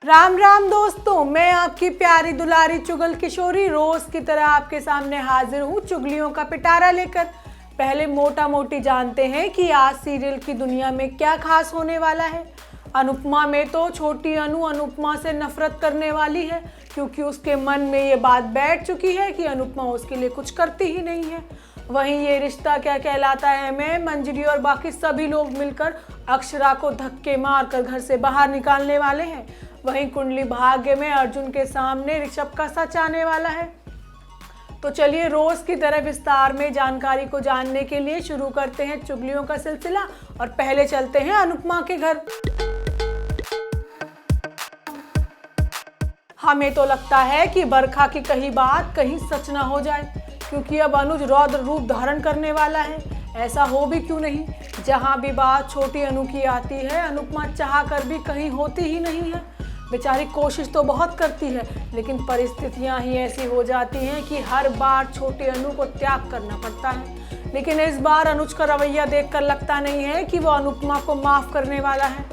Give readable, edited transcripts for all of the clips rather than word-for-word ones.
राम राम दोस्तों, मैं आपकी प्यारी दुलारी चुगल किशोरी रोज की तरह आपके सामने हाजिर हूँ चुगलियों का पिटारा लेकर। पहले मोटा मोटी जानते हैं कि आज सीरियल की दुनिया में क्या खास होने वाला है। अनुपमा में तो छोटी अनु अनुपमा से नफरत करने वाली है, क्योंकि उसके मन में ये बात बैठ चुकी है कि अनुपमा उसके लिए कुछ करती ही नहीं है। वहीं ये रिश्ता क्या कहलाता है में मंजरी और बाकी सभी लोग मिलकर अक्षरा को धक्के मारकर घर से बाहर निकालने वाले हैं। वहीं कुंडली भाग्य में अर्जुन के सामने ऋषभ का सच आने वाला है। तो चलिए रोज की तरह विस्तार में जानकारी को जानने के लिए शुरू करते हैं चुगलियों का सिलसिला और पहले चलते हैं अनुपमा के घर। हमें तो लगता है कि बरखा की कही बात कहीं सच ना हो जाए, क्योंकि अब अनुज रौद्र रूप धारण करने वाला है। ऐसा हो भी क्यों नहीं, जहां भी बात छोटी अनु की आती है अनुपमा चाह कर भी कहीं होती ही नहीं है। बेचारी कोशिश तो बहुत करती है, लेकिन परिस्थितियां ही ऐसी हो जाती हैं कि हर बार छोटी अनु को त्याग करना पड़ता है। लेकिन इस बार अनुज का रवैया देखकर लगता नहीं है कि वो अनुपमा को माफ करने वाला है।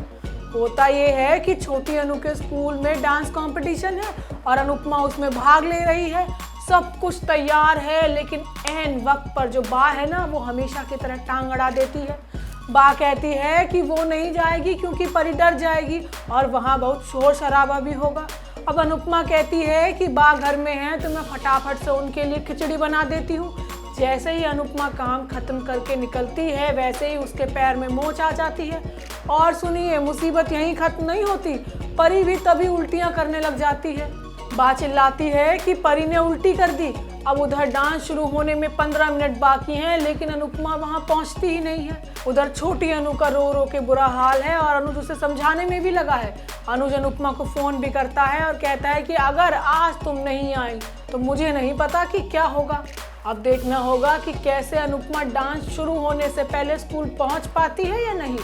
होता ये है कि छोटी अनु के स्कूल में डांस कंपटीशन है और अनुपमा उसमें भाग ले रही है। सब कुछ तैयार है, लेकिन ऐन वक्त पर जो बा है ना, वो हमेशा की तरह टांग अड़ा देती है। बा कहती है कि वो नहीं जाएगी क्योंकि परी डर जाएगी और वहाँ बहुत शोर शराबा भी होगा। अब अनुपमा कहती है कि बा घर में है तो मैं फटाफट से उनके लिए खिचड़ी बना देती हूँ। जैसे ही अनुपमा काम खत्म करके निकलती है, वैसे ही उसके पैर में मोच आ जाती है। और सुनिए, मुसीबत यहीं खत्म नहीं होती, परी भी तभी उल्टियाँ करने लग जाती है। बा चिल्लाती है कि परी ने उल्टी कर दी। अब उधर डांस शुरू होने में 15 मिनट बाकी हैं, लेकिन अनुपमा वहां पहुंचती ही नहीं है। उधर छोटी अनु का रो रो के बुरा हाल है और अनुज उसे समझाने में भी लगा है। अनुज अनुपमा को फोन भी करता है और कहता है कि अगर आज तुम नहीं आई तो मुझे नहीं पता कि क्या होगा। अब देखना होगा कि कैसे अनुपमा डांस शुरू होने से पहले स्कूल पहुंच पाती है या नहीं।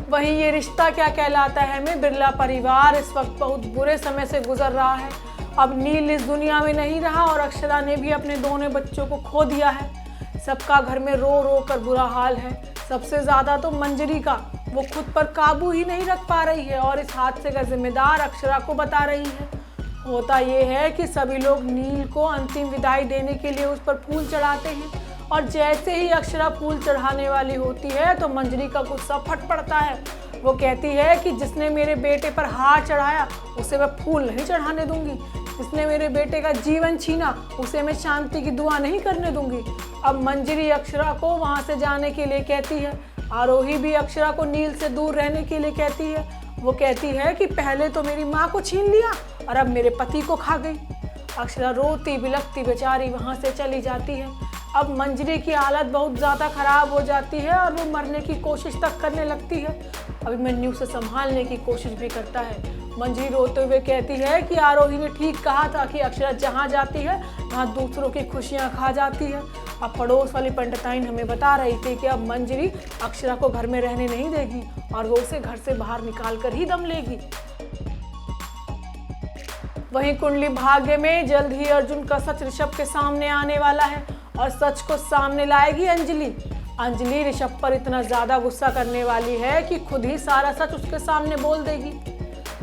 वहीं ये रिश्ता क्या कहलाता है में बिरला परिवार इस वक्त बहुत बुरे समय से गुजर रहा है। अब नील इस दुनिया में नहीं रहा और अक्षरा ने भी अपने दोनों बच्चों को खो दिया है। सबका घर में रो रो कर बुरा हाल है। सबसे ज़्यादा तो मंजरी का, वो खुद पर काबू ही नहीं रख पा रही है और इस हादसे का जिम्मेदार अक्षरा को बता रही है। होता ये है कि सभी लोग नील को अंतिम विदाई देने के लिए उस पर फूल चढ़ाते हैं और जैसे ही अक्षरा फूल चढ़ाने वाली होती है तो मंजरी का गुस्सा फट पड़ता है। वो कहती है कि जिसने मेरे बेटे पर हार चढ़ाया उसे मैं फूल नहीं चढ़ाने दूंगी, जिसने मेरे बेटे का जीवन छीना उसे मैं शांति की दुआ नहीं करने दूंगी। अब मंजरी अक्षरा को वहाँ से जाने के लिए कहती है। आरोही भी अक्षरा को नील से दूर रहने के लिए कहती है। वो कहती है कि पहले तो मेरी माँ को छीन लिया और अब मेरे पति को खा गई। अक्षरा रोती बिलखती बेचारी वहाँ से चली जाती है। अब मंजरी की हालत बहुत ज़्यादा ख़राब हो जाती है और वो मरने की कोशिश तक करने लगती है। अभिमन्यु उसे संभालने की कोशिश भी करता है। मंजरी रोते हुए कहती है कि आरोही ने ठीक कहा था कि अक्षरा जहाँ जाती है वहाँ दूसरों की खुशियाँ खा जाती है। अब पड़ोस वाली पंडिताइन हमें बता रही थी कि अब मंजरी अक्षरा को घर में रहने नहीं देगी और वो उसे घर से बाहर निकाल कर ही दम लेगी। वहीं कुंडली भाग्य में जल्द ही अर्जुन का सच ऋषभ के सामने आने वाला है और सच को सामने लाएगी अंजलि। अंजलि ऋषभ पर इतना ज्यादा गुस्सा करने वाली है कि खुद ही सारा सच उसके सामने बोल देगी।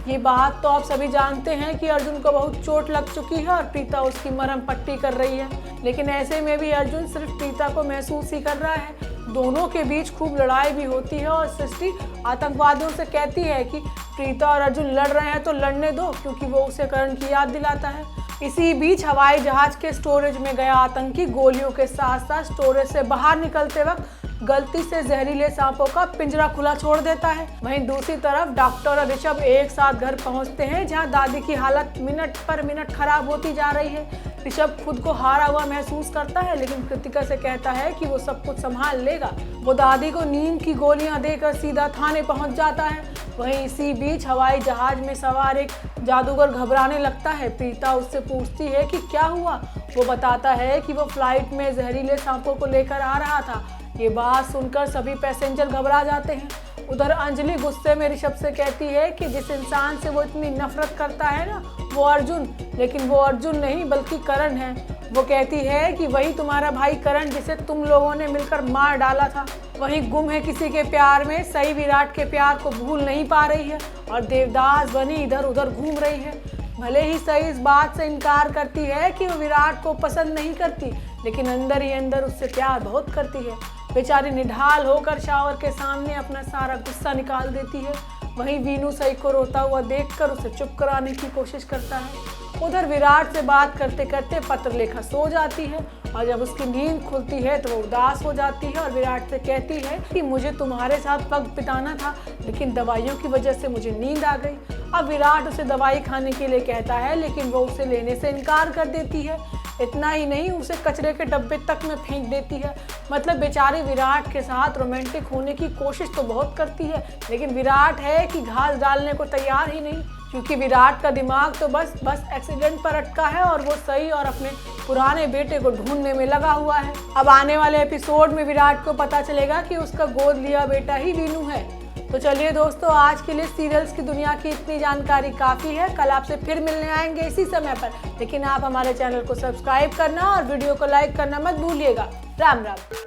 ये बात तो आप सभी जानते हैं कि अर्जुन को बहुत चोट लग चुकी है और प्रीता उसकी मरहम पट्टी कर रही है, लेकिन ऐसे में भी अर्जुन सिर्फ प्रीता को महसूस ही कर रहा है। दोनों के बीच खूब लड़ाई भी होती है और सृष्टि आतंकवादियों से कहती है कि प्रीता और अर्जुन लड़ रहे हैं तो लड़ने दो, क्योंकि वो उसे करण की याद दिलाता है। इसी बीच हवाई जहाज के स्टोरेज में गया आतंकी गोलियों के साथ साथ स्टोरेज से बाहर निकलते वक्त गलती से जहरीले सांपों का पिंजरा खुला छोड़ देता है। वहीं दूसरी तरफ डॉक्टर और ऋषभ एक साथ घर पहुंचते हैं, जहां दादी की हालत मिनट पर मिनट खराब होती जा रही है। ऋषभ खुद को हारा हुआ महसूस करता है, लेकिन कृतिका से कहता है कि वो सब कुछ संभाल लेगा। वो दादी को नींद की गोलियां देकर सीधा थाने पहुंच जाता है। वहीं इसी बीच हवाई जहाज में सवार एक जादूगर घबराने लगता है। प्रीता उससे पूछती है कि क्या हुआ। वो बताता है कि वो फ्लाइट में जहरीले सांपों को लेकर आ रहा था। ये बात सुनकर सभी पैसेंजर घबरा जाते हैं। उधर अंजलि गुस्से में ऋषभ से कहती है कि जिस इंसान से वो इतनी नफरत करता है ना, वो अर्जुन, लेकिन वो अर्जुन नहीं बल्कि करण है। वो कहती है कि वही तुम्हारा भाई करण जिसे तुम लोगों ने मिलकर मार डाला था, वही गुम है किसी के प्यार में, सही विराट के प्यार को भूल नहीं पा रही है और देवदास बनी इधर उधर घूम रही है। भले ही सही इस बात से इनकार करती है कि वो विराट को पसंद नहीं करती, लेकिन अंदर ही अंदर उससे प्यार बहुत करती है। बेचारी निढाल होकर शावर के सामने अपना सारा गुस्सा निकाल देती है। वहीं वीनू सई को रोता हुआ देखकर उसे चुप कराने की कोशिश करता है। उधर विराट से बात करते करते पत्रलेखा सो जाती है और जब उसकी नींद खुलती है तो वो उदास हो जाती है और विराट से कहती है कि मुझे तुम्हारे साथ वक्त बिताना था, लेकिन दवाइयों की वजह से मुझे नींद आ गई। अब विराट उसे दवाई खाने के लिए कहता है, लेकिन वो उसे लेने से इनकार कर देती है। इतना ही नहीं, उसे कचरे के डब्बे तक में फेंक देती है। मतलब बेचारी विराट के साथ रोमांटिक होने की कोशिश तो बहुत करती है, लेकिन विराट है कि घास डालने को तैयार ही नहीं, क्योंकि विराट का दिमाग तो बस एक्सीडेंट पर अटका है और वो सही और अपने पुराने बेटे को ढूंढने में लगा हुआ है। अब आने वाले एपिसोड में विराट को पता चलेगा कि उसका गोद लिया बेटा ही वीनू है। तो चलिए दोस्तों, आज के लिए सीरियल्स की दुनिया की इतनी जानकारी काफ़ी है। कल आपसे फिर मिलने आएंगे इसी समय पर, लेकिन आप हमारे चैनल को सब्सक्राइब करना और वीडियो को लाइक करना मत भूलिएगा। राम राम।